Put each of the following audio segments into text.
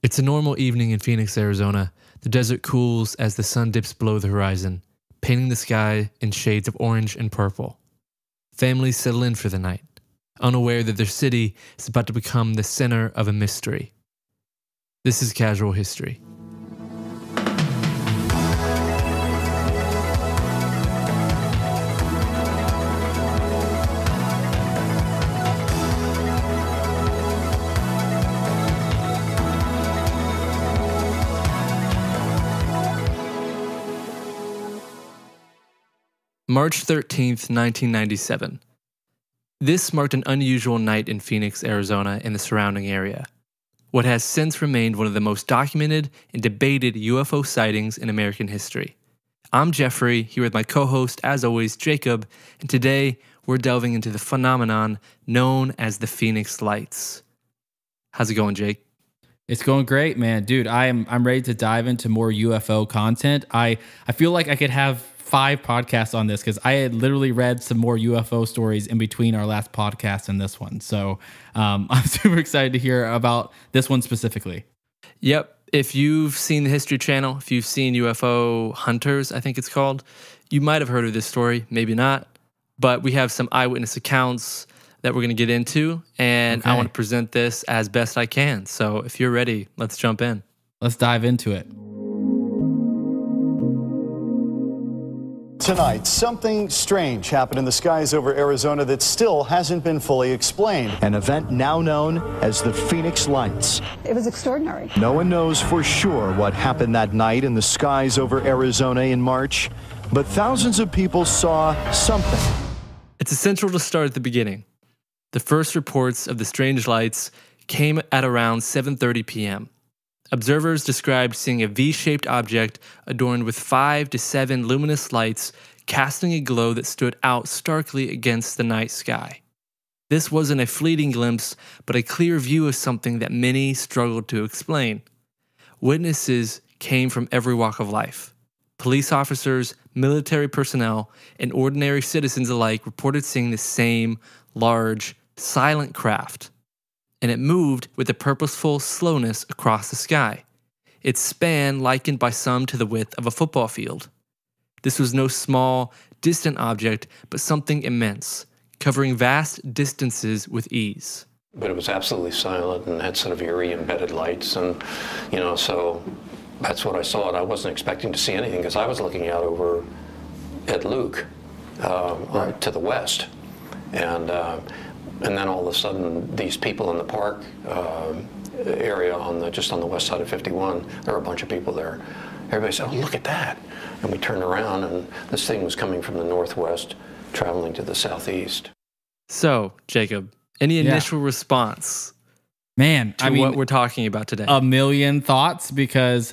It's a normal evening in Phoenix, Arizona. The desert cools as the sun dips below the horizon, painting the sky in shades of orange and purple. Families settle in for the night, unaware that their city is about to become the center of a mystery. This is Casual History. March 13th, 1997. This marked an unusual night in Phoenix, Arizona, and the surrounding area. What has since remained one of the most documented and debated UFO sightings in American history. I'm Jeffrey, here with my co-host, as always, Jacob, and today we're delving into the phenomenon known as the Phoenix Lights. How's it going, Jake? It's going great, man. Dude, I'm ready to dive into more UFO content. I feel like I could have 5 podcasts on this because I had literally read some more UFO stories in between our last podcast and this one. So I'm super excited to hear about this one specifically. Yep. If you've seen the History Channel, if you've seen UFO Hunters, I think it's called, you might have heard of this story, maybe not. But we have some eyewitness accounts that we're going to get into, and I want to present this as best I can. So if you're ready, let's jump in. Let's dive into it. Tonight, something strange happened in the skies over Arizona that still hasn't been fully explained. An event now known as the Phoenix Lights. It was extraordinary. No one knows for sure what happened that night in the skies over Arizona in March, but thousands of people saw something. It's essential to start at the beginning. The first reports of the strange lights came at around 7:30 p.m. Observers described seeing a V-shaped object adorned with 5 to 7 luminous lights casting a glow that stood out starkly against the night sky. This wasn't a fleeting glimpse, but a clear view of something that many struggled to explain. Witnesses came from every walk of life. Police officers, military personnel, and ordinary citizens alike reported seeing the same large, silent craft. And it moved with a purposeful slowness across the sky. Its span likened by some to the width of a football field. This was no small, distant object, but something immense, covering vast distances with ease. But it was absolutely silent and had sort of eerie embedded lights, and so that's what I saw. And I wasn't expecting to see anything because I was looking out over at Luke to the west, and then all of a sudden, these people in the park area just on the west side of 51, there were a bunch of people there. Everybody said, "Oh, look at that!" And we turned around, and this thing was coming from the northwest, traveling to the southeast. So, Jacob, any initial response? Man, to what we're talking about today? A million thoughts because,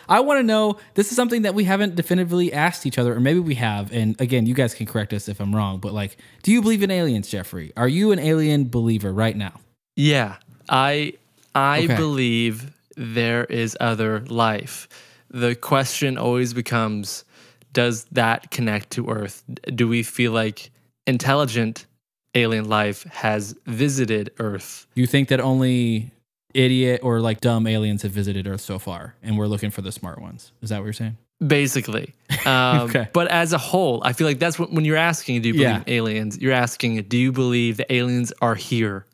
I want to know, this is something that we haven't definitively asked each other, or maybe we have, and again, you guys can correct us if I'm wrong, but do you believe in aliens, Jeffrey? Are you an alien believer right now? Yeah, I believe there is other life. The question always becomes, does that connect to Earth? Do we feel like intelligent alien life has visited Earth? You think that only idiot or dumb aliens have visited Earth so far, and we're looking for the smart ones? Is that what you're saying? Basically. But as a whole, I feel like that's when you're asking, do you believe in aliens? You're asking, do you believe the aliens are here?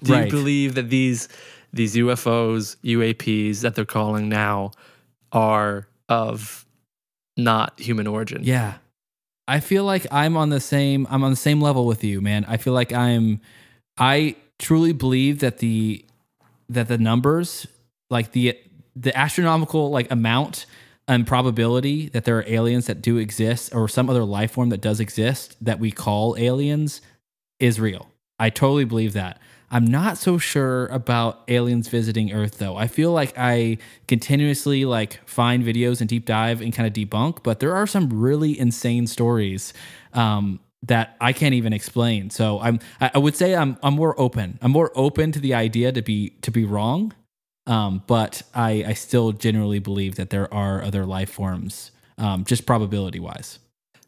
Do you believe that these UFOs, UAPs that they're calling now, are of not human origin? Yeah. I feel like I'm on the same level with you, man. I feel like I truly believe that the numbers, the astronomical amount and probability that there are aliens that do exist, or some other life form that does exist that we call aliens, is real. I totally believe that. I'm not so sure about aliens visiting Earth, though. I feel like I continuously find videos and deep dive and kind of debunk, but there are some really insane stories that I can't even explain. So I would say I'm more open. I'm more open to the idea to be wrong, but I still genuinely believe that there are other life forms, just probability wise.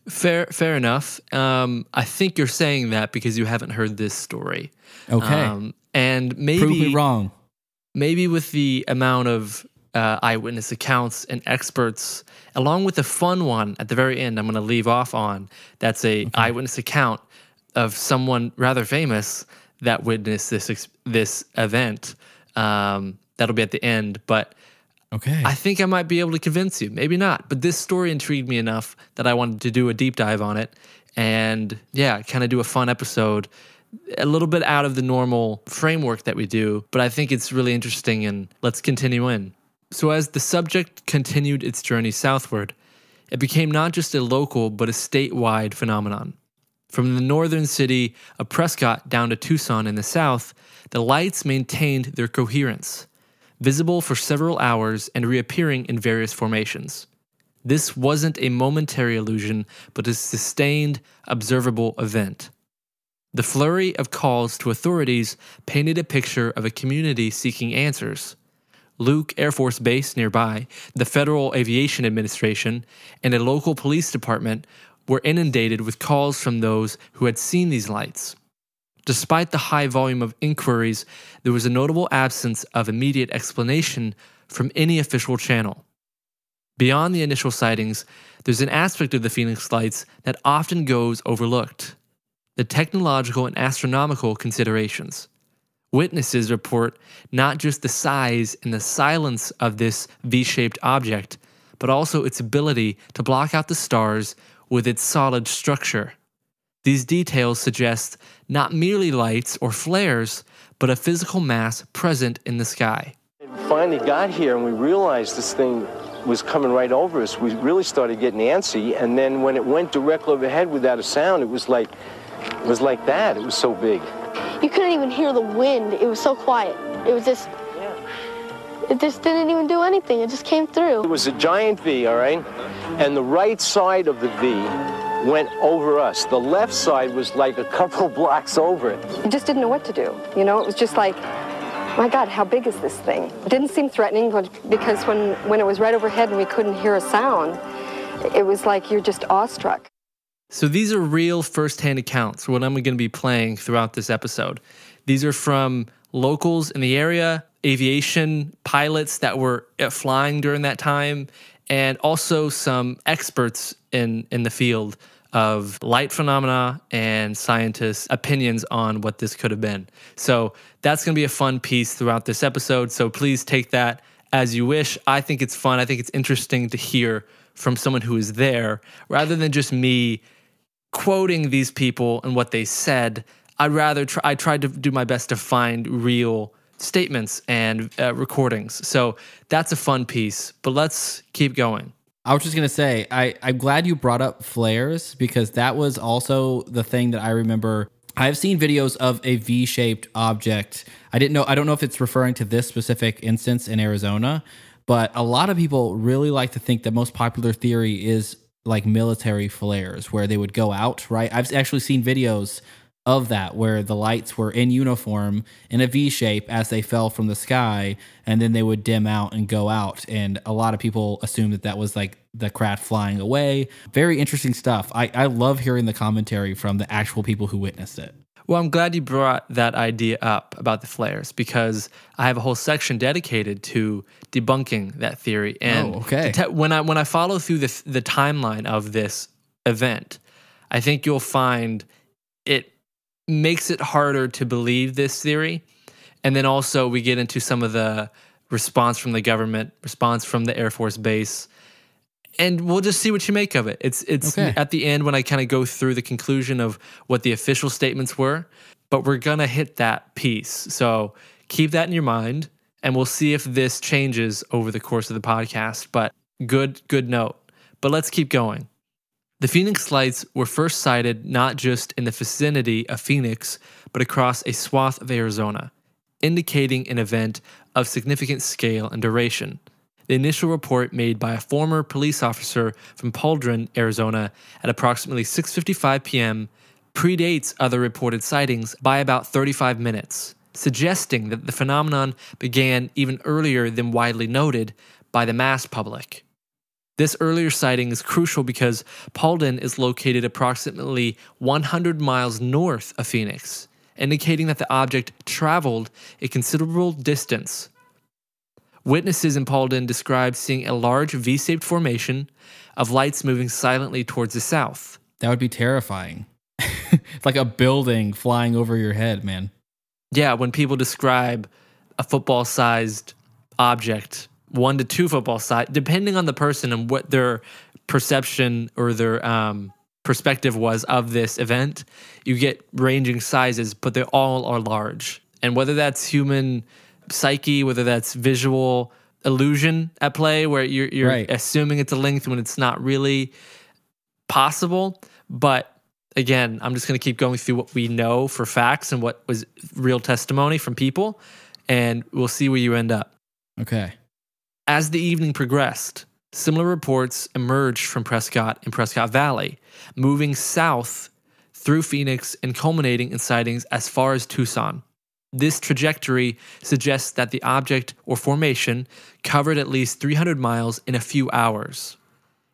Fair enough. I think you're saying that because you haven't heard this story. Okay. And maybe prove me wrong. maybe with the amount of eyewitness accounts and experts, along with the fun one at the very end I'm going to leave off on, that's a eyewitness account of someone rather famous that witnessed this event. That'll be at the end, but Okay. I think I might be able to convince you. Maybe not, but this story intrigued me enough that I wanted to do a deep dive on it and, yeah, kind of do a fun episode, a little bit out of the normal framework that we do, but I think it's really interesting, and let's continue in. So as the subject continued its journey southward, it became not just a local but a statewide phenomenon. From the northern city of Prescott down to Tucson in the south, the lights maintained their coherence, visible for several hours and reappearing in various formations. This wasn't a momentary illusion, but a sustained, observable event. The flurry of calls to authorities painted a picture of a community seeking answers. Luke Air Force Base nearby, the Federal Aviation Administration, and a local police department were inundated with calls from those who had seen these lights. Despite the high volume of inquiries, there was a notable absence of immediate explanation from any official channel. Beyond the initial sightings, there's an aspect of the Phoenix Lights that often goes overlooked: the technological and astronomical considerations. Witnesses report not just the size and the silence of this V-shaped object, but also its ability to block out the stars with its solid structure. These details suggest not merely lights or flares, but a physical mass present in the sky. We finally got here and we realized this thing was coming right over us. We really started getting antsy, and then when it went directly overhead without a sound, it was like that. It was so big. You couldn't even hear the wind. It was so quiet. It was just, it just didn't even do anything. It just came through. It was a giant V, all right? And the right side of the V went over us. The left side was like a couple blocks over it. You just didn't know what to do. You know, it was just like, my God, how big is this thing? It didn't seem threatening, but because when it was right overhead and we couldn't hear a sound, it was like you're just awestruck. So these are real first-hand accounts, what I'm going to be playing throughout this episode. These are from locals in the area, aviation pilots that were flying during that time, and also some experts in the field of light phenomena and scientists' opinions on what this could have been. So that's going to be a fun piece throughout this episode, so please take that as you wish. I think it's fun. I think it's interesting to hear from someone who is there, rather than just me quoting these people and what they said. I tried to do my best to find real statements and recordings. So that's a fun piece, but let's keep going. I was just going to say, I'm glad you brought up flares, because that was also the thing that I remember. I've seen videos of a V-shaped object. I don't know if it's referring to this specific instance in Arizona, but a lot of people really like to think the most popular theory is like military flares, where they would go out, right? I've actually seen videos of that where the lights were in uniform in a V shape as they fell from the sky, and then they would dim out and go out. And a lot of people assume that was like the craft flying away. Very interesting stuff. I love hearing the commentary from the actual people who witnessed it. Well, I'm glad you brought that idea up about the flares, because I have a whole section dedicated to debunking that theory. And when I follow through the timeline of this event, I think you'll find it makes it harder to believe this theory. And then also we get into some of the response from the government, response from the Air Force Base, and we'll just see what you make of it. It's okay. At the end when I kind of go through the conclusion of what the official statements were, but we're going to hit that piece. So keep that in your mind, and we'll see if this changes over the course of the podcast. But good note. But let's keep going. The Phoenix Lights were first sighted not just in the vicinity of Phoenix, but across a swath of Arizona, indicating an event of significant scale and duration. The initial report made by a former police officer from Pauldron, Arizona, at approximately 6:55 p.m. predates other reported sightings by about 35 minutes, suggesting that the phenomenon began even earlier than widely noted by the mass public. This earlier sighting is crucial because Pauldron is located approximately 100 miles north of Phoenix, indicating that the object traveled a considerable distance Witnesses in Paulden described seeing a large V-shaped formation of lights moving silently towards the south. That would be terrifying. It's like a building flying over your head, man. Yeah, when people describe a football-sized object, 1 to 2 football size, depending on the person and what their perception or their perspective was of this event, you get ranging sizes, but they all are large. And whether that's human psyche, whether that's visual illusion at play, where you're Right. assuming it's a length when it's not really possible. But again, I'm just going to keep going through what we know for facts and what was real testimony from people, and we'll see where you end up. Okay. As the evening progressed, similar reports emerged from Prescott and Prescott Valley, moving south through Phoenix and culminating in sightings as far as Tucson. This trajectory suggests that the object or formation covered at least 300 miles in a few hours.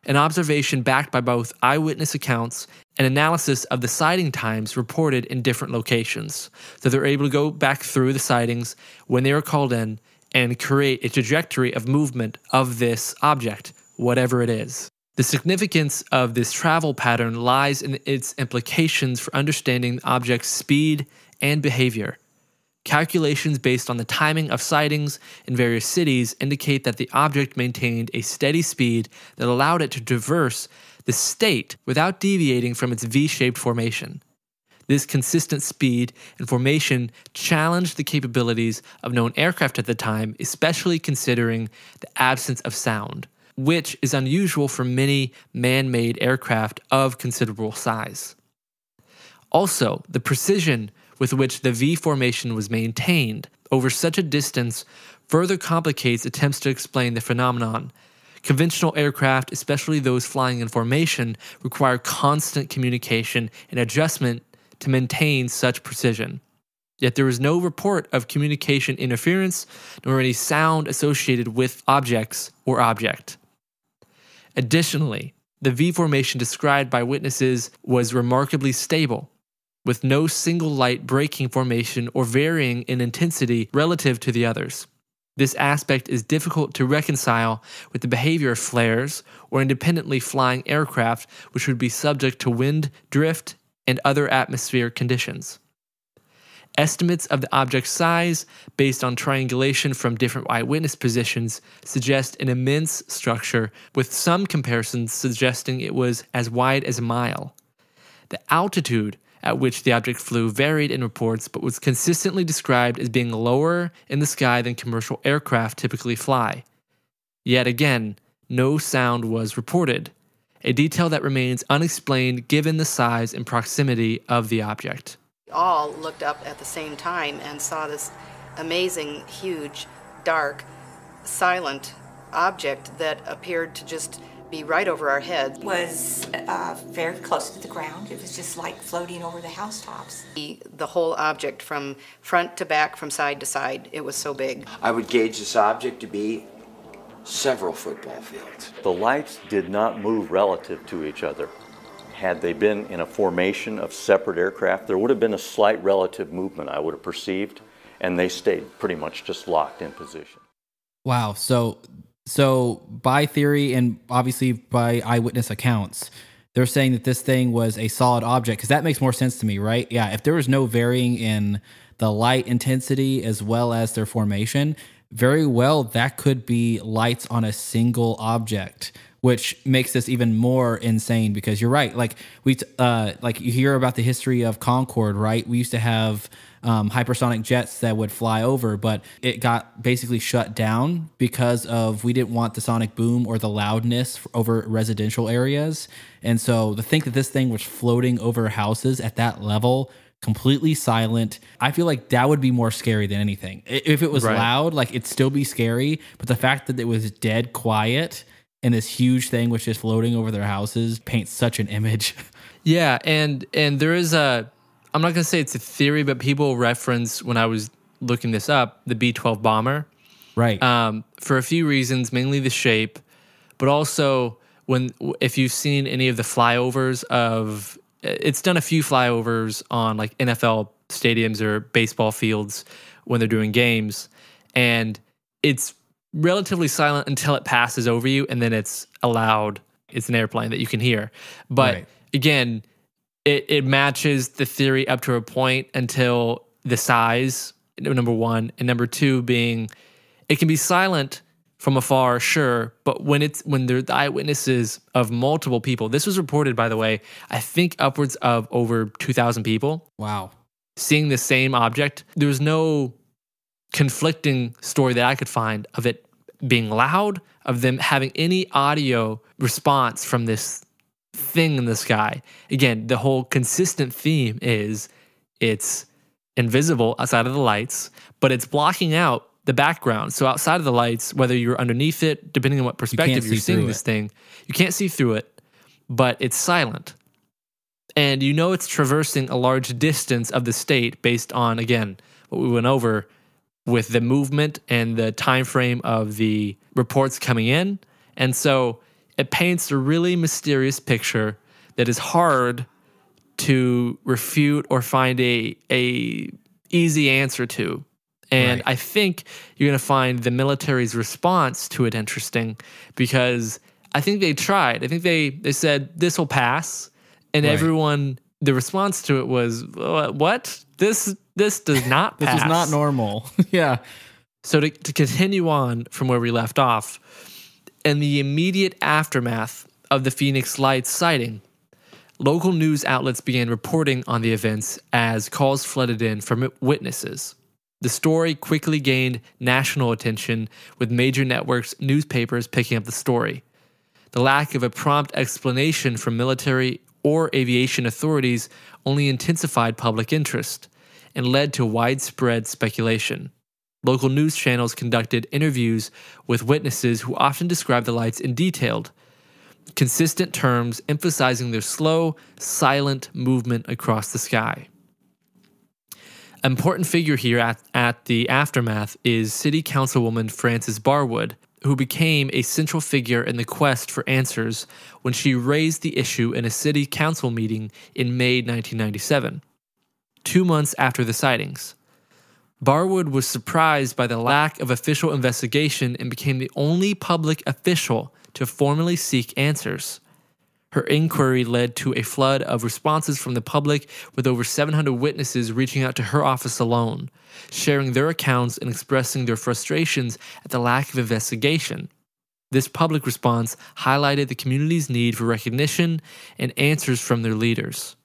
An observation backed by both eyewitness accounts and analysis of the sighting times reported in different locations. So they're able to go back through the sightings when they were called in and create a trajectory of movement of this object, whatever it is. The significance of this travel pattern lies in its implications for understanding the object's speed and behavior. Calculations based on the timing of sightings in various cities indicate that the object maintained a steady speed that allowed it to traverse the state without deviating from its V-shaped formation. This consistent speed and formation challenged the capabilities of known aircraft at the time, especially considering the absence of sound, which is unusual for many man-made aircraft of considerable size. Also, the precision with which the V formation was maintained over such a distance further complicates attempts to explain the phenomenon. Conventional aircraft, especially those flying in formation, require constant communication and adjustment to maintain such precision. Yet there is no report of communication interference nor any sound associated with objects or object. Additionally, the V formation described by witnesses was remarkably stable, with no single light breaking formation or varying in intensity relative to the others. This aspect is difficult to reconcile with the behavior of flares or independently flying aircraft, which would be subject to wind, drift, and other atmospheric conditions. Estimates of the object's size, based on triangulation from different eyewitness positions, suggest an immense structure, with some comparisons suggesting it was as wide as a mile. The altitude at which the object flew varied in reports, but was consistently described as being lower in the sky than commercial aircraft typically fly. Yet again, no sound was reported, a detail that remains unexplained given the size and proximity of the object. We all looked up at the same time and saw this amazing, huge, dark, silent object that appeared to just be right over our heads. It was very close to the ground. It was just like floating over the housetops. The whole object from front to back, from side to side, it was so big. I would gauge this object to be several football fields. The lights did not move relative to each other. Had they been in a formation of separate aircraft, there would have been a slight relative movement, I would have perceived, and they stayed pretty much just locked in position. Wow. So by theory and obviously by eyewitness accounts, they're saying that this thing was a solid object, because that makes more sense to me, right? Yeah, if there was no varying in the light intensity as well as their formation, very well that could be lights on a single object, which makes this even more insane, because you're right. Like like you hear about the history of Concorde, right? We used to have hypersonic jets that would fly over, but it got basically shut down because of we didn't want the sonic boom or the loudness over residential areas. And so to think that this thing was floating over houses at that level, completely silent, I feel like that would be more scary than anything. If it was loud, like it'd still be scary, but the fact that it was dead quiet and this huge thing was just floating over their houses paints such an image. Yeah, and there is I'm not going to say it's a theory, but people reference, when I was looking this up, the B-12 bomber. Right. For a few reasons, mainly the shape, but also if you've seen any of the flyovers of, it's done a few flyovers on like NFL stadiums or baseball fields when they're doing games, and it's relatively silent until it passes over you, and then it's a loud, it's an airplane that you can hear. But again, it matches the theory up to a point until the size, number one, and number two being it can be silent from afar, sure, but when they're the eyewitnesses of multiple people, this was reported, by the way, I think upwards of over 2,000 people. Wow. Seeing the same object. There was no conflicting story that I could find of it being loud, of them having any audio response from this thing in the sky. Again, the whole consistent theme is it's invisible outside of the lights, but it's blocking out the background. So outside of the lights, whether you're underneath it, depending on what perspective you're seeing this thing, you can't see through it, but it's silent. And you know it's traversing a large distance of the state based on, again, what we went over with the movement and the time frame of the reports coming in. And so it paints a really mysterious picture that is hard to refute or find a easy answer to. And I think you're going to find the military's response to it interesting because I think they tried. I think they said, this will pass. And everyone, the response to it was, what? This does not pass. This is not normal. Yeah. So to continue on from where we left off, in the immediate aftermath of the Phoenix Lights sighting, local news outlets began reporting on the events as calls flooded in from witnesses. The story quickly gained national attention, with major networks' newspapers picking up the story. The lack of a prompt explanation from military or aviation authorities only intensified public interest and led to widespread speculation. Local news channels conducted interviews with witnesses who often described the lights in detailed, consistent terms, emphasizing their slow, silent movement across the sky. An important figure here at the aftermath is City Councilwoman Frances Barwood, who became a central figure in the quest for answers when she raised the issue in a city council meeting in May 1997, 2 months after the sightings. Barwood was surprised by the lack of official investigation and became the only public official to formally seek answers. Her inquiry led to a flood of responses from the public, with over 700 witnesses reaching out to her office alone, sharing their accounts and expressing their frustrations at the lack of investigation. This public response highlighted the community's need for recognition and answers from their leaders.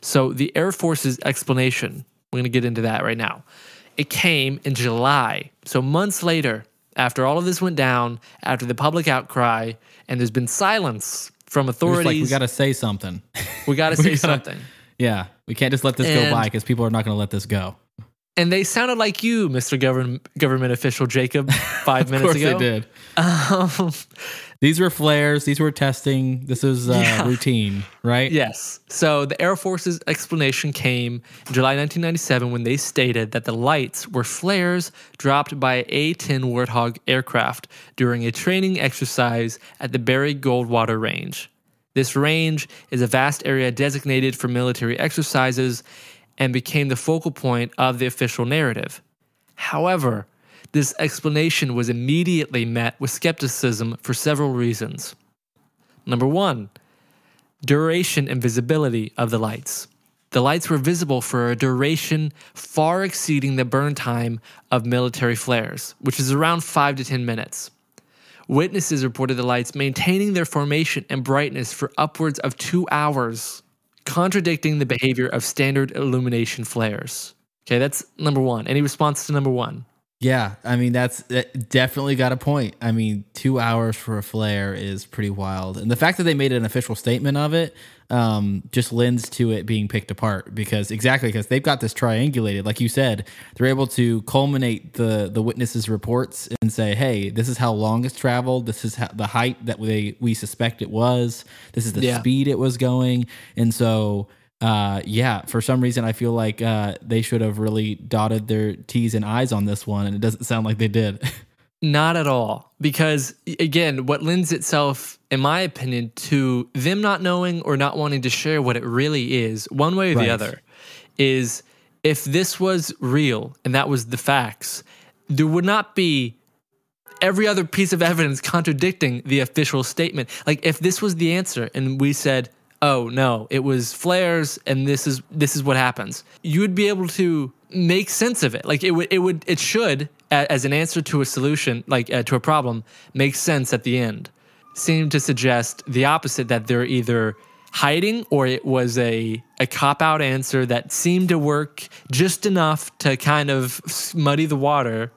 So the Air Force's explanation, we're going to get into that right now. It came in July, so months later, after all of this went down, after the public outcry, and there's been silence from authorities. Like, we got to say something. We got to say something. Yeah, we can't just let this go by because people are not going to let this go. And they sounded like you, Mr. Government official Jacob, 5 minutes ago. Of course they did. These were flares. These were testing. This was routine, right? Yes. So the Air Force's explanation came in July 1997 when they stated that the lights were flares dropped by an A-10 Warthog aircraft during a training exercise at the Barry Goldwater Range. This range is a vast area designated for military exercises and became the focal point of the official narrative. However, this explanation was immediately met with skepticism for several reasons. Number one, duration and visibility of the lights. The lights were visible for a duration far exceeding the burn time of military flares, which is around 5 to 10 minutes. Witnesses reported the lights maintaining their formation and brightness for upwards of 2 hours, contradicting the behavior of standard illumination flares. Okay, that's number one. Any response to number one? Yeah, I mean, that definitely got a point. I mean, 2 hours for a flare is pretty wild. And the fact that they made an official statement of it just lends to it being picked apart because they've got this triangulated. Like you said, they're able to culminate the witnesses' reports and say, hey, this is how long it's traveled. This is the height that we suspect it was. This is the speed it was going. And so... for some reason, I feel like they should have really dotted their T's and I's on this one, and it doesn't sound like they did. Not at all. Because, again, what lends itself, in my opinion, to them not knowing or not wanting to share what it really is, one way or the other, is if this was real and that was the facts, there would not be every other piece of evidence contradicting the official statement. Like if this was the answer and we said, oh no, it was flares and this is what happens, you would be able to make sense of it. Like it should, as an answer to a solution, like to a problem, make sense at the end. Seem to suggest the opposite, that they're either hiding or it was a cop-out answer that seemed to work just enough to kind of muddy the water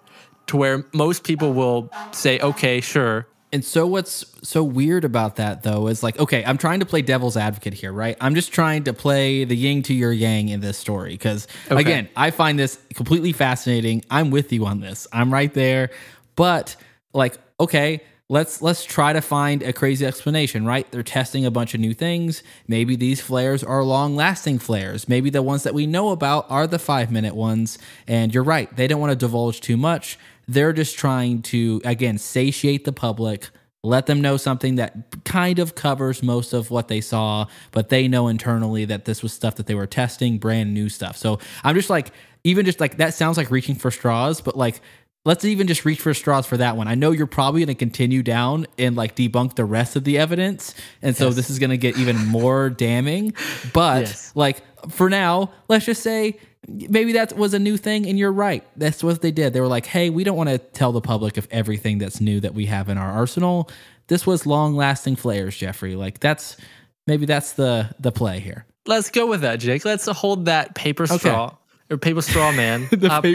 to where most people will say, okay, sure. And so what's so weird about that, though, is like, okay, I'm trying to play devil's advocate here, right? I'm just trying to play the yin to your yang in this story because, again, I find this completely fascinating. I'm with you on this. I'm right there. But, like, okay, let's try to find a crazy explanation, right? They're testing a bunch of new things. Maybe these flares are long-lasting flares. Maybe the ones that we know about are the 5-minute ones. And you're right, they don't want to divulge too much. They're just trying to, again, satiate the public, let them know something that kind of covers most of what they saw, but they know internally that this was stuff that they were testing, brand new stuff. So I'm just like, even just like, that sounds like reaching for straws, but like, let's even just reach for straws for that one. I know you're probably going to continue down and like debunk the rest of the evidence. And so this is going to get even more damning. But like for now, let's just say maybe that was a new thing and you're right. That's what they did. They were like, hey, we don't want to tell the public of everything that's new that we have in our arsenal. This was long-lasting flares, Jeffrey. Like maybe that's the play here. Let's go with that, Jake. Let's hold that paper straw or paper straw man up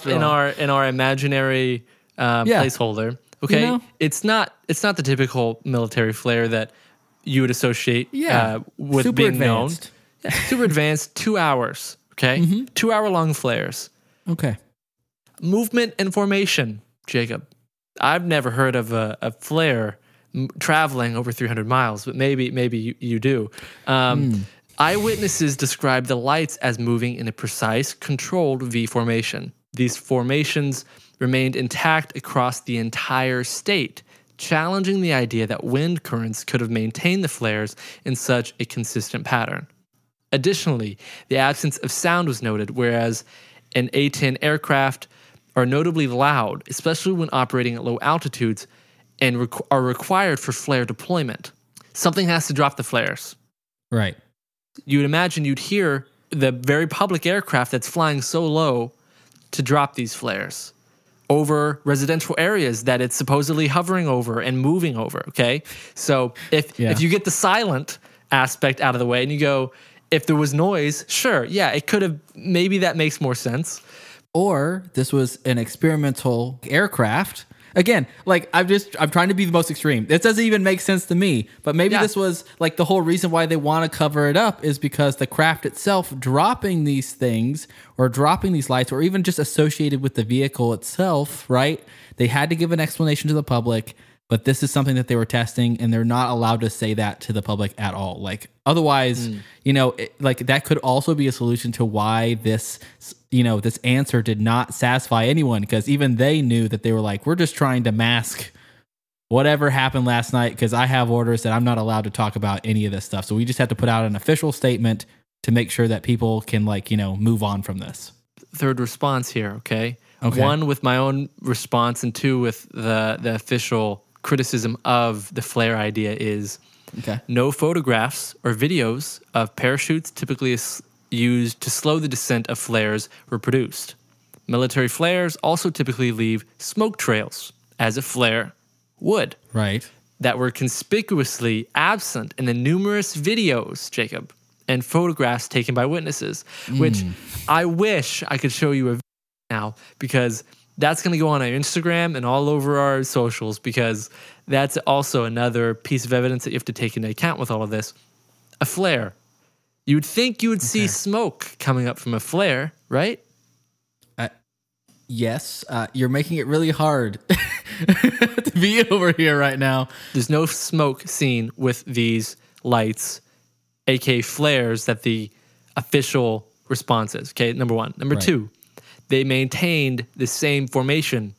in our imaginary placeholder. Okay, you know? It's not the typical military flare that you would associate with super being advanced. known. Super advanced. 2 hours. Okay, 2 hour long flares. Okay, movement and formation, Jacob. I've never heard of a flare traveling over 300 miles, but maybe you do. Eyewitnesses described the lights as moving in a precise, controlled V formation. These formations remained intact across the entire state, challenging the idea that wind currents could have maintained the flares in such a consistent pattern. Additionally, the absence of sound was noted, whereas an A-10 aircraft are notably loud, especially when operating at low altitudes, and are required for flare deployment. Something has to drop the flares. Right. You would imagine you'd hear the very public aircraft that's flying so low to drop these flares over residential areas that it's supposedly hovering over and moving over, okay? So if you get the silent aspect out of the way and you go, if there was noise, sure, yeah, it could have, maybe that makes more sense. Or this was an experimental aircraft. Again, like I'm trying to be the most extreme. This doesn't even make sense to me, but maybe this was like the whole reason why they want to cover it up is because the craft itself dropping these things or dropping these lights or even just associated with the vehicle itself, right? They had to give an explanation to the public, but this is something that they were testing and they're not allowed to say that to the public at all. Like otherwise, like that could also be a solution to why this answer did not satisfy anyone, because even they knew that they were like, we're just trying to mask whatever happened last night because I have orders that I'm not allowed to talk about any of this stuff. So we just have to put out an official statement to make sure that people can move on from this. Third response here, okay? One with my own response and two with the official criticism of the flare idea is no photographs or videos of parachutes typically used to slow the descent of flares were produced. Military flares also typically leave smoke trails, as a flare would. Right. That were conspicuously absent in the numerous videos, Jacob, and photographs taken by witnesses, which I wish I could show you a video now, because that's going to go on our Instagram and all over our socials, because that's also another piece of evidence that you have to take into account with all of this. A flare. You would think you would see smoke coming up from a flare, right? Yes. You're making it really hard to be over here right now. There's no smoke seen with these lights, aka flares, that the official response is. Okay, number one. Number two, they maintained the same formation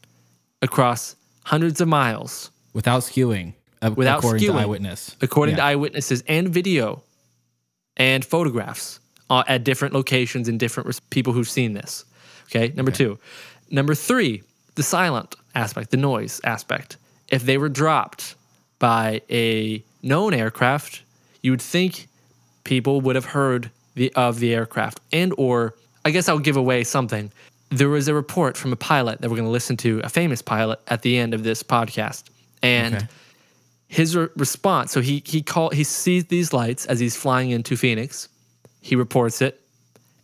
across hundreds of miles. Without skewing. According to eyewitness. According to eyewitnesses and video and photographs at different locations and different people who've seen this. Okay, number two. Number three, the silent aspect, the noise aspect. If they were dropped by a known aircraft, you would think people would have heard of the aircraft. And or, I guess I'll give away something. There was a report from a pilot that we're going to listen to, a famous pilot, at the end of this podcast. And his response, so he sees these lights as he's flying into Phoenix. He reports it.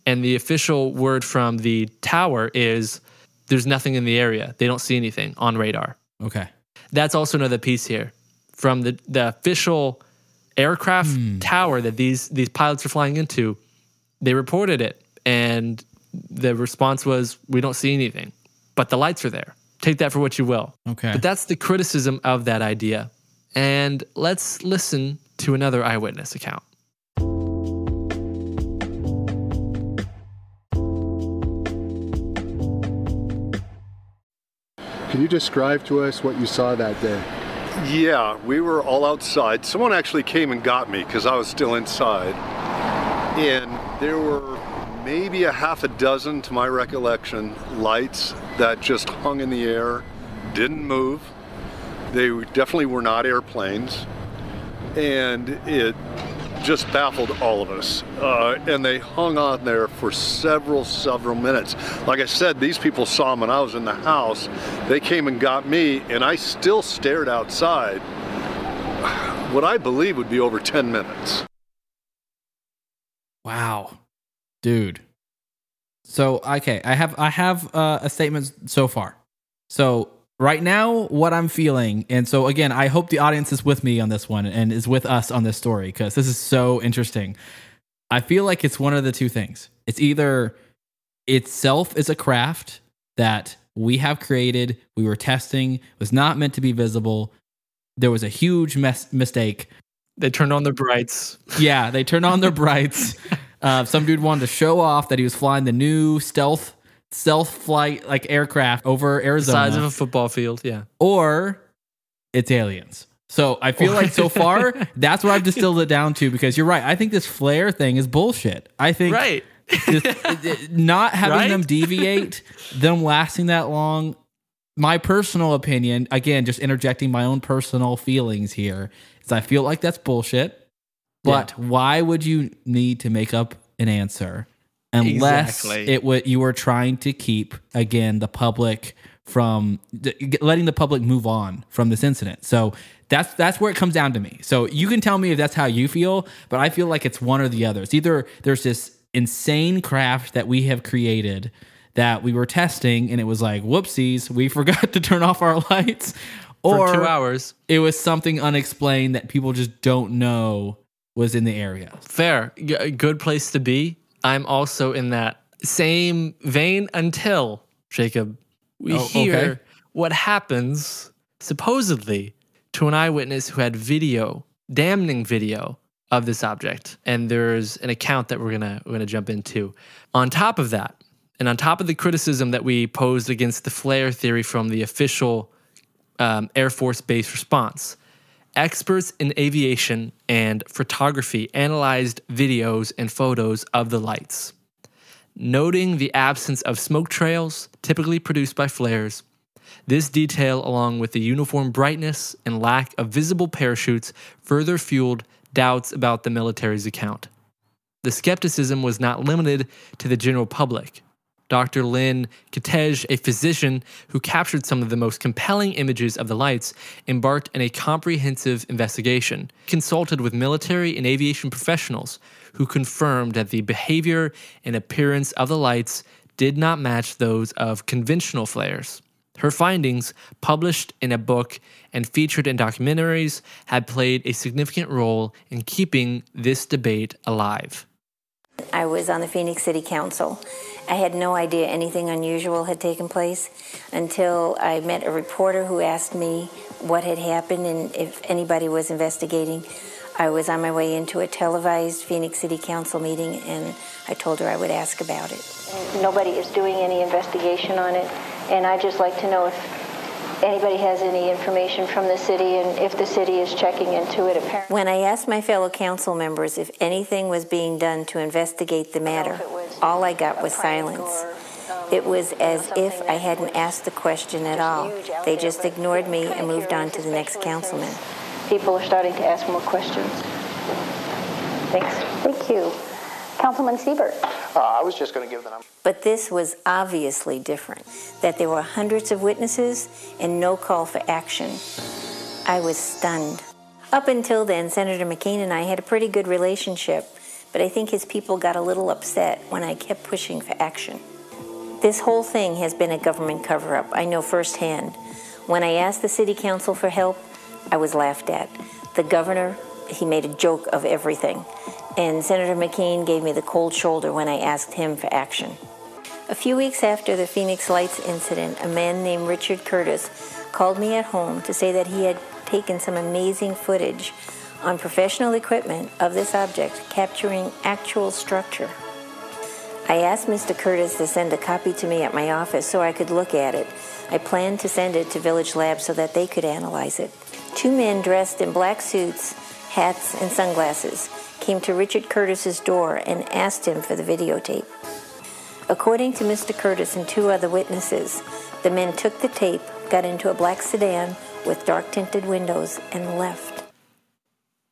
And the official word from the tower is there's nothing in the area. They don't see anything on radar. Okay. That's also another piece here. From the official aircraft tower that these pilots are flying into, they reported it. And the response was, we don't see anything. But the lights are there. Take that for what you will. Okay. But that's the criticism of that idea. And let's listen to another eyewitness account. Can you describe to us what you saw that day? Yeah, we were all outside. Someone actually came and got me because I was still inside. And there were maybe a half a dozen, to my recollection, lights that just hung in the air, didn't move. They definitely were not airplanes. And it just baffled all of us. And they hung on there for several minutes. Like I said, these people saw them when I was in the house. They came and got me, and I still stared outside what I believe would be over 10 minutes. Wow. Dude. So, okay, I have a statement so far. So, right now, what I'm feeling, and so again, I hope the audience is with me on this one and is with us on this story because this is so interesting. I feel like it's one of the two things. It's either itself is a craft that we have created, we were testing, was not meant to be visible. There was a huge mistake. They turned on their brights. Yeah, they turned on their brights. Some dude wanted to show off that he was flying the new stealth flight like aircraft over Arizona. The size of a football field, yeah. Or it's aliens. So I feel like so far, that's what I've distilled it down to because you're right. I think this flare thing is bullshit. I think not having them deviate, them lasting that long, my personal opinion, again, just interjecting my own personal feelings here, is I feel like that's bullshit. But why would you need to make up an answer unless you were trying to keep, again, the public from letting the public move on from this incident? So that's where it comes down to me. So you can tell me if that's how you feel, but I feel like it's one or the other. It's either there's this insane craft that we have created that we were testing and it was like, whoopsies, we forgot to turn off our lights. Or for 2 hours. It was something unexplained that people just don't know was in the area. Fair. Good place to be. I'm also in that same vein until, Jacob, we hear what happens, supposedly, to an eyewitness who had damning video of this object. And there's an account that we're gonna jump into. On top of that, and on top of the criticism that we posed against the flare theory from the official Air Force Base response, experts in aviation and photography analyzed videos and photos of the lights, noting the absence of smoke trails typically produced by flares. This detail, along with the uniform brightness and lack of visible parachutes, further fueled doubts about the military's account. The skepticism was not limited to the general public. Dr. Lynn Kitej, a physician who captured some of the most compelling images of the lights, embarked in a comprehensive investigation, consulted with military and aviation professionals who confirmed that the behavior and appearance of the lights did not match those of conventional flares. Her findings, published in a book and featured in documentaries, had played a significant role in keeping this debate alive. I was on the Phoenix City Council. I had no idea anything unusual had taken place until I met a reporter who asked me what had happened and if anybody was investigating. I was on my way into a televised Phoenix City Council meeting, and I told her I would ask about it. Nobody is doing any investigation on it, and I'd just like to know if anybody has any information from the city and if the city is checking into it. Apparently, when I asked my fellow council members if anything was being done to investigate the matter, all I got was silence. It was as if I hadn't asked the question at all. They just ignored me and moved on to the next councilman. People are starting to ask more questions. Thanks. Thank you. Councilman Siebert. I was just going to give the number. But this was obviously different, that there were hundreds of witnesses and no call for action. I was stunned. Up until then, Senator McCain and I had a pretty good relationship, but I think his people got a little upset when I kept pushing for action. This whole thing has been a government cover-up. I know firsthand. When I asked the city council for help, I was laughed at. The governor, he made a joke of everything. And Senator McCain gave me the cold shoulder when I asked him for action. A few weeks after the Phoenix Lights incident, a man named Richard Curtis called me at home to say that he had taken some amazing footage on professional equipment of this object capturing actual structure. I asked Mr. Curtis to send a copy to me at my office so I could look at it. I planned to send it to Village Labs so that they could analyze it. Two men dressed in black suits, hats, and sunglasses came to Richard Curtis's door and asked him for the videotape. According to Mr. Curtis and two other witnesses, the men took the tape, got into a black sedan with dark-tinted windows, and left.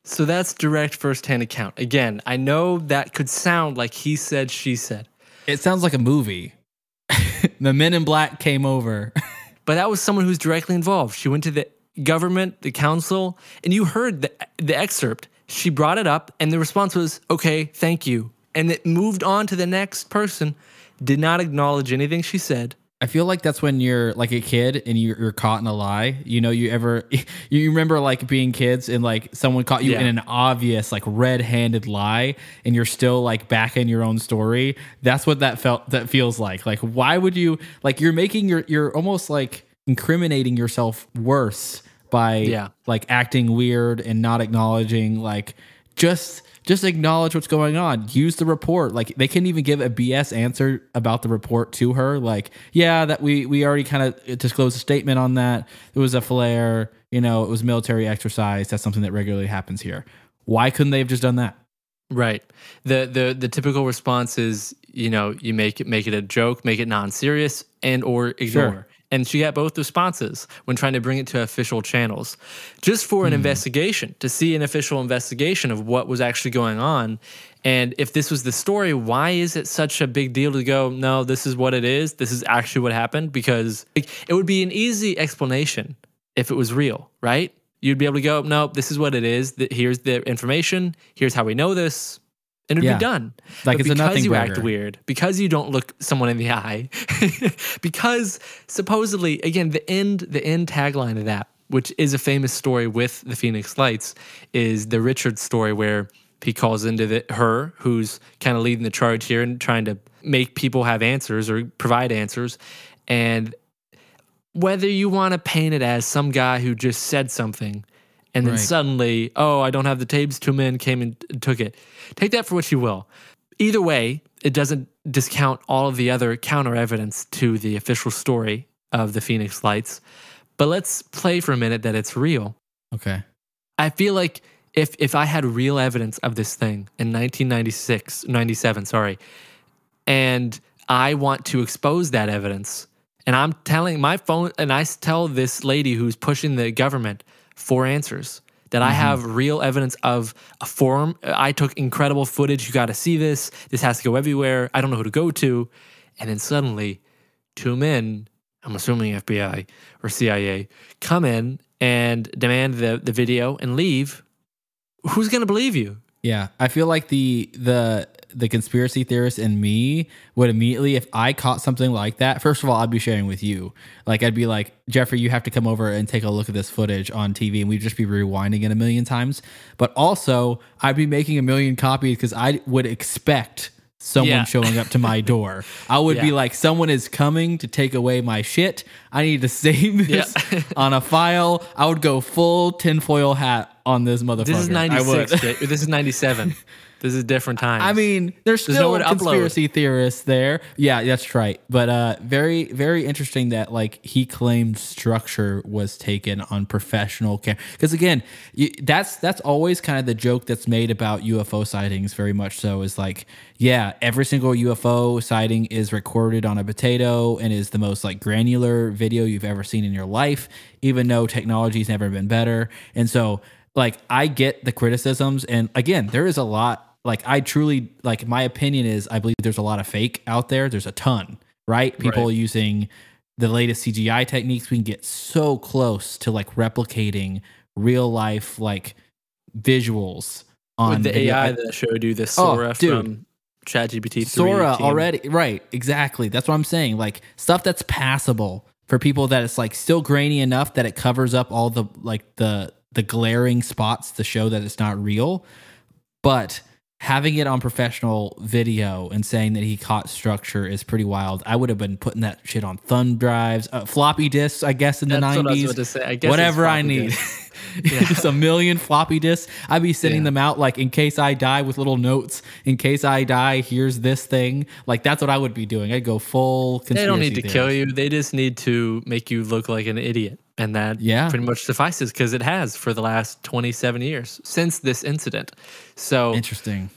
So that's direct first-hand account. Again, I know that could sound like he said, she said. It sounds like a movie. The men in black came over. But that was someone who's directly involved. She went to the government, the council, and you heard the excerpt. She brought it up, and the response was, okay, thank you. And it moved on to the next person, did not acknowledge anything she said. I feel like that's when you're like a kid and you're caught in a lie. You know, you remember like being kids and like someone caught you in an obvious like red-handed lie and you're still like back in your own story. That's what that feels like. Like, why would you, like, you're making you're almost like incriminating yourself worse by like acting weird and not acknowledging, like, just acknowledge what's going on. Use the report. Like, they couldn't even give a BS answer about the report to her. Like, yeah, that we already kind of disclosed a statement on that. It was a flare. You know, it was military exercise. That's something that regularly happens here. Why couldn't they have just done that? Right. The typical response is, you know, you make it a joke, make it non-serious, and or ignore. Sure. And she got both responses when trying to bring it to official channels, just for an investigation, to see an official investigation of what was actually going on. And if this was the story, why is it such a big deal to go, no, this is what it is. This is actually what happened? Because it would be an easy explanation if it was real, right? You'd be able to go, no, this is what it is. Here's the information. Here's how we know this. And it'd be done. Like, but it's a nothing because you burger. act weird, because you don't look someone in the eye, because supposedly, again, the end tagline of that, which is a famous story with the Phoenix Lights, is the Richard story where he calls into her, who's kind of leading the charge here and trying to make people have answers or provide answers. And whether you want to paint it as some guy who just said something and then suddenly, oh, I don't have the tapes, two men came and took it. Take that for what you will. Either way, it doesn't discount all of the other counter evidence to the official story of the Phoenix Lights. But let's play for a minute that it's real. Okay. I feel like if I had real evidence of this thing in 97, and I want to expose that evidence, and I'm telling my phone, and I tell this lady who's pushing the government for answers, that I have real evidence of a forum. I took incredible footage. You got to see this. This has to go everywhere. I don't know who to go to. And then suddenly, two men, I'm assuming FBI or CIA, come in and demand the video and leave. Who's going to believe you? Yeah, I feel like the conspiracy theorist in me would immediately, if I caught something like that, first of all, I'd be sharing with you. Like, I'd be like, Jeffrey, you have to come over and take a look at this footage on TV, and we'd just be rewinding it a million times. But also, I'd be making a million copies because I would expect someone showing up to my door. I would be like, someone is coming to take away my shit. I need to save this on a file. I would go full tinfoil hat on this motherfucker. This is 96. This is 97. This is different times. I mean, there's still nowhere to conspiracy upload. theorists there. Yeah, that's right. But very, very interesting that like he claimed structure was taken on professional camera. Because again, that's always kind of the joke that's made about UFO sightings. Very much so is like, yeah, every single UFO sighting is recorded on a potato and is the most like granular video you've ever seen in your life, even though technology's never been better. And so, like, I get the criticisms, and again, there is a lot. Like, I truly, like, my opinion is I believe there's a lot of fake out there. There's a ton, right? People using the latest CGI techniques. We can get so close to, like, replicating real life, like, visuals on with the video. AI that showed you the Sora from ChatGPT 3. Sora team. already, right, exactly. That's what I'm saying. Like, stuff that's passable for people that it's, like, still grainy enough that it covers up all the, like, the glaring spots to show that it's not real. But having it on professional video and saying that he caught structure is pretty wild. I would have been putting that shit on thumb drives, floppy disks, I guess, in the 90s. What I was about to say. I guess whatever I need. Just a million floppy disks. I'd be sending them out like, in case I die, with little notes. In case I die, here's this thing. Like, that's what I would be doing. I'd go full conspiracy. They don't need to theories. kill you. They just need to make you look like an idiot. And that pretty much suffices, because it has for the last 27 years since this incident. So interesting.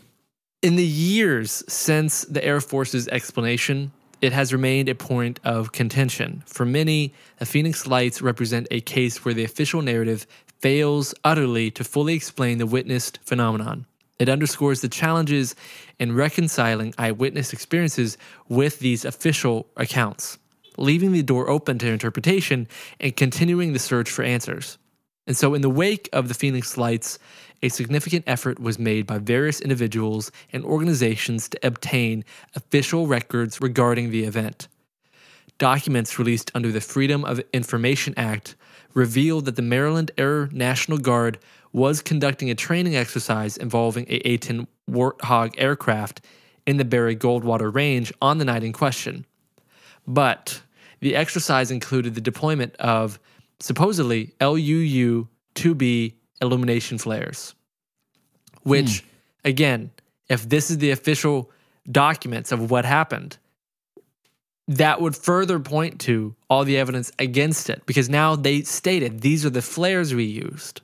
In the years since the Air Force's explanation, it has remained a point of contention. For many, the Phoenix Lights represent a case where the official narrative fails utterly to fully explain the witnessed phenomenon. It underscores the challenges in reconciling eyewitness experiences with these official accounts, leaving the door open to interpretation and continuing the search for answers. And so in the wake of the Phoenix Lights, a significant effort was made by various individuals and organizations to obtain official records regarding the event. Documents released under the Freedom of Information Act revealed that the Maryland Air National Guard was conducting a training exercise involving a A-10 Warthog aircraft in the Barry Goldwater Range on the night in question. But the exercise included the deployment of supposedly LUU-2B illumination flares, which, again, if this is the official documents of what happened, that would further point to all the evidence against it, because now they stated these are the flares we used.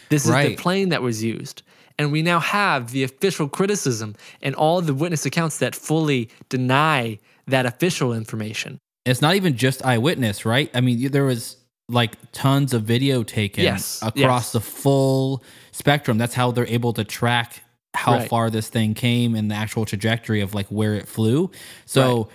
This is the plane that was used. And we now have the official criticism and all the witness accounts that fully deny that official information. It's not even just eyewitness, right? I mean, there was like tons of video taken across the full spectrum. That's how they're able to track how far this thing came and the actual trajectory of like where it flew. So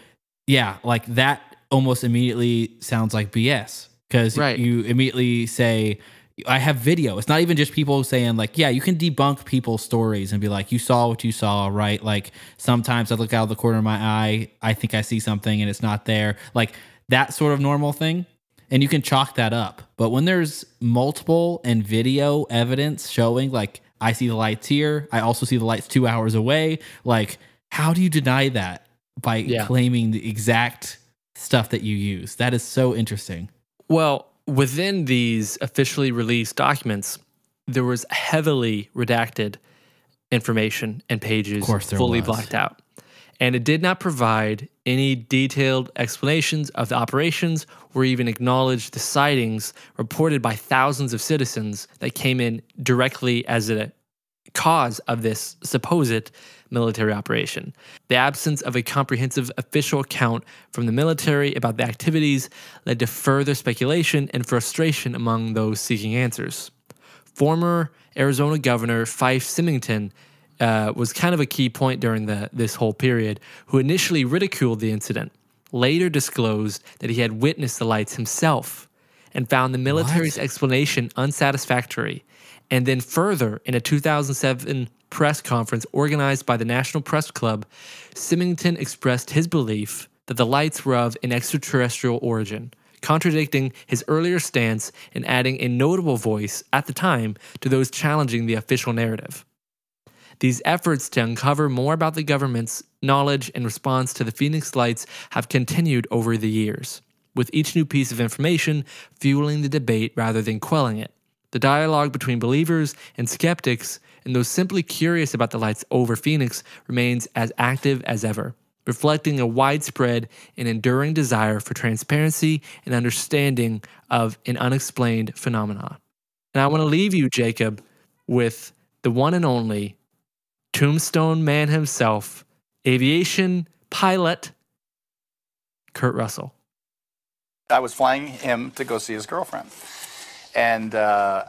yeah, like that almost immediately sounds like BS, because you immediately say, I have video. It's not even just people saying like, yeah, you can debunk people's stories and be like, you saw what you saw, right? Like sometimes I look out of the corner of my eye, I think I see something and it's not there. Like that sort of normal thing. And you can chalk that up. But when there's multiple and video evidence showing like, I see the lights here, I also see the lights 2 hours away. Like, how do you deny that by claiming the exact stuff that you use? That is so interesting. Well, within these officially released documents, there was heavily redacted information and pages fully blacked out. And it did not provide any detailed explanations of the operations or even acknowledge the sightings reported by thousands of citizens that came in directly as a cause of this supposed military operation. The absence of a comprehensive official account from the military about the activities led to further speculation and frustration among those seeking answers. Former Arizona Governor Fife Symington was kind of a key point during this whole period, who initially ridiculed the incident, later disclosed that he had witnessed the lights himself and found the military's explanation unsatisfactory. And then further, in a 2007 press conference organized by the National Press Club, Symington expressed his belief that the lights were of an extraterrestrial origin, contradicting his earlier stance and adding a notable voice at the time to those challenging the official narrative. These efforts to uncover more about the government's knowledge and response to the Phoenix Lights have continued over the years, with each new piece of information fueling the debate rather than quelling it. The dialogue between believers and skeptics and those simply curious about the lights over Phoenix remains as active as ever, reflecting a widespread and enduring desire for transparency and understanding of an unexplained phenomenon. And I want to leave you, Jacob, with the one and only Tombstone Man himself, aviation pilot Kurt Russell. I was flying him to go see his girlfriend, and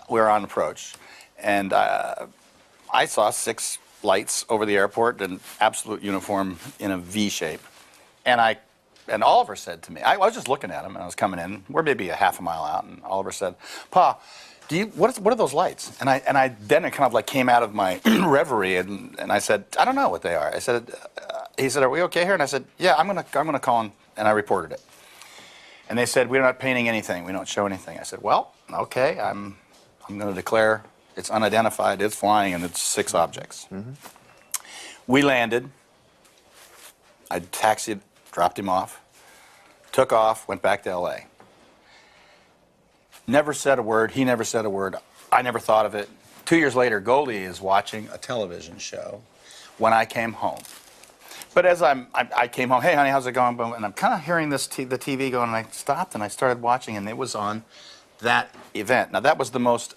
we were on approach, and I saw 6 lights over the airport in absolute uniform in a V shape, and Oliver said to me, I was just looking at him, and I was coming in, we're maybe a half a mile out, and Oliver said, "Pa, what are those lights?" And I then it kind of like came out of my reverie, and I said, "I don't know what they are." I said, he said, "Are we okay here?" And I said, "Yeah, I'm gonna call," and I reported it. And they said, "We're not painting anything. We don't show anything." I said, "Well, okay, I'm going to declare it's unidentified, it's flying, and it's 6 objects." Mm-hmm. We landed. I taxied, dropped him off, took off, went back to L.A. Never said a word. He never said a word. I never thought of it. 2 years later, Goldie is watching a television show when I came home. But as I came home, "Hey, honey, how's it going?" And I'm kind of hearing the TV going, and I stopped and I started watching, and it was on that event. Now that was the most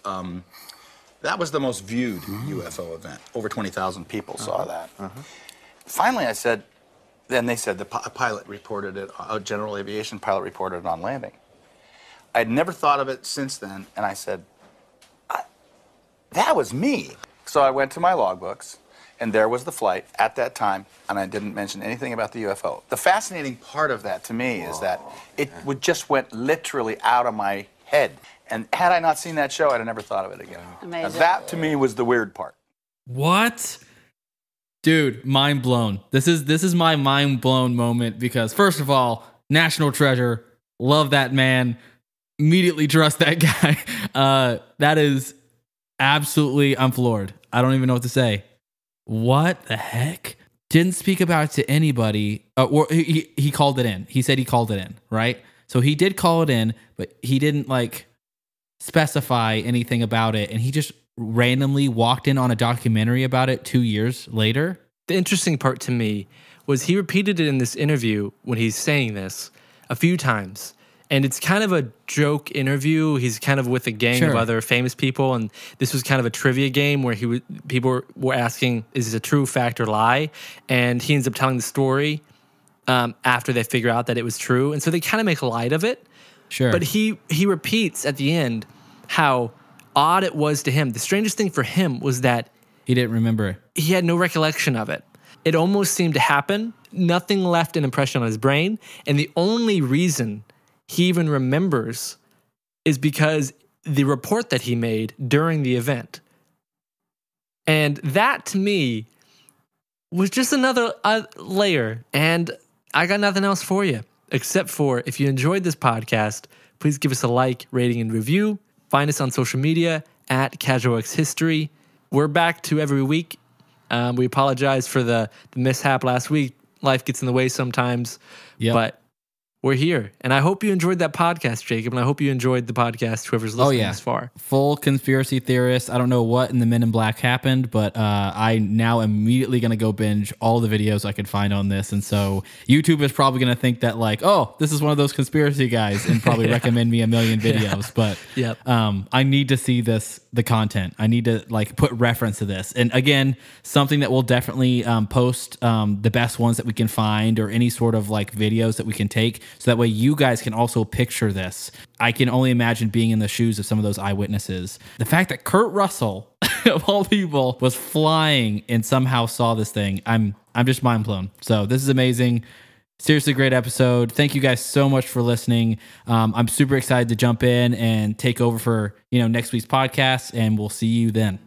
viewed UFO event. Over 20,000 people saw that. Finally, I said, then they said the pilot reported it. A general aviation pilot reported it on landing. I'd never thought of it since then, and I said, that was me. So I went to my logbooks, and there was the flight at that time, and I didn't mention anything about the UFO. The fascinating part of that to me is that it just went literally out of my head. And had I not seen that show, I'd have never thought of it again. Amazing. Now, that to me was the weird part. What? Dude, mind blown. This is my mind blown moment because first of all, national treasure, love that man, immediately trust that guy. That is absolutely, I'm floored. I don't even know what to say. What the heck? Didn't speak about it to anybody. Or he called it in. He said he called it in, right? So he did call it in, but he didn't like specify anything about it, and he just randomly walked in on a documentary about it 2 years later. The interesting part to me was he repeated it in this interview when he's saying this a few times. And it's kind of a joke interview. He's kind of with a gang of other famous people, and this was kind of a trivia game where people were asking, is this a true fact or lie? And he ends up telling the story after they figure out that it was true. And so they kind of make light of it. Sure. But he repeats at the end how odd it was to him. The strangest thing for him was that he didn't remember. He had no recollection of it. It almost seemed to happen. Nothing left an impression on his brain. And the only reason he even remembers is because the report that he made during the event. And that to me was just another layer. And I got nothing else for you, except for if you enjoyed this podcast, please give us a like, rating, and review. Find us on social media at CasualX History. We're back to every week. We apologize for the mishap last week. Life gets in the way sometimes, but we're here. And I hope you enjoyed that podcast, Jacob, and I hope you enjoyed the podcast, whoever's listening this far. Full conspiracy theorist. I don't know what in the Men in Black happened, but I now immediately going to go binge all the videos I could find on this. And so YouTube is probably going to think that like, oh, this is one of those conspiracy guys and probably recommend me a million videos. But I need to see the content. I need to like put reference to this. And again, something that we'll definitely post the best ones that we can find or any sort of like videos that we can take. So that way you guys can also picture this. I can only imagine being in the shoes of some of those eyewitnesses. The fact that Kurt Russell, of all people, was flying and somehow saw this thing, I'm just mind blown. So this is amazing. Seriously great episode. Thank you guys so much for listening. I'm super excited to jump in and take over for next week's podcast, and we'll see you then.